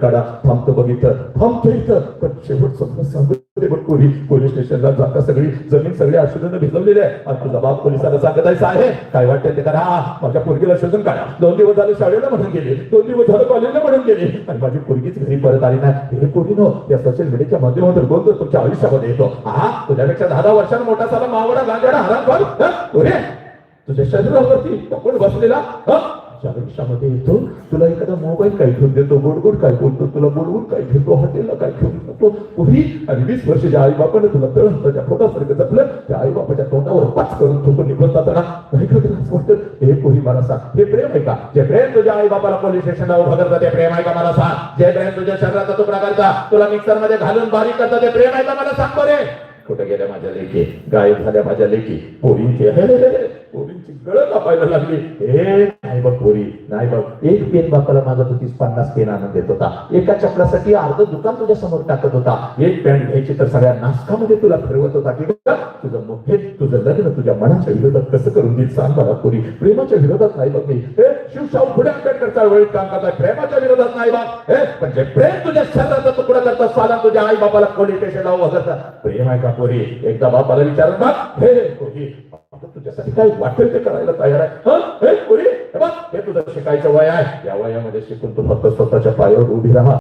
काढा थांबतो बघितलं थांबतो इथं पण शेवट समजा सांगते बघ पोलीस स्टेशनला जाता सगळी जमीन सगळी आशुधन भिजवलेली आहे आणि तुझा बाप पोलिसांना सांगतायचा आहे काय वाटतं ते करा माझ्या पोरगीला शोधून काढा 2 दिवस झाले शाळेला म्हणून गेले 2 दिवस झालं कॉलेजला म्हणून गेले आणि माझी पोरगीच घरी परत आली नाही हे कोणी नो या सोशल मीडियाच्या माध्यमातून बोलतो तुमच्या आयुष्यामध्ये येतो हा तुझ्यापेक्षा 10 वर्षांना मोठा साला मावडा गांजाडा हराम तुझ्या शरीरावरती कोण बसलेला आयुष्यामध्ये येतो तुला एखादा मोबाईल काय घेऊन देतो गोडगोड काय बोलतो तुला बोलवून काय घेतो हॉटेलला काय घेऊन देतो पूर्वी आणि 20 वर्षाच्या आई बापाने तुला तळण त्याच्या पोटासारखं जपलं त्या आई बापाच्या तोंडावर पाच करून तो निघून जाताना नाही का असं वाटतं हे पोरी मला सांग हे प्रेम आहे का जे प्रेम तुझ्या आई बापाला पोलीस स्टेशनला उभं करतं ते प्रेम आहे का मला सांग जे प्रेम तुझ्या शरीराचा तुकडा करता तुला मिक्सर मध्ये घालून बारीक करता ते प्रेम आहे का मला सांग बरे कुठे गेल्या माझ्या लेकी गायब झाल्या माझ्या लेकी पोरींची गळ कापायला लागली हे नाही बघ पोरी नाही बघ एक पेन बापाला मागत होतीस 50 पेन आणून देत होता एका चपलासाठी अर्ध दुकान तुझ्या समोर टाकत होता एक पॅन्ट घ्यायची तर सगळ्या नाशकामध्ये तुला फिरवत होता की तुझं मोठे तुझं लग्न तुझ्या मनाच्या विरोधात कसं करून देईल सांग मला पोरी प्रेमाच्या विरोधात नाही बघ मी शिवशाहू फुले आंबेडकर चळवळीत काम करताय प्रेमाच्या विरोधात नाही बघ पण जे प्रेम तुझ्या शरीराचा तुकडा करता साला तुझ्या आई बापाला पोलीस स्टेशनला उभं करतात प्रेम आहे का पोरी एकदा बापाला विचारून बघ हे पोरी तुझ्यासाठी काय वाटेल ते करायला तयार आहे हे तुझं शिकायचं वय आहे या वयामध्ये शिकून तू फक्त स्वतःच्या पायावर उभी राहा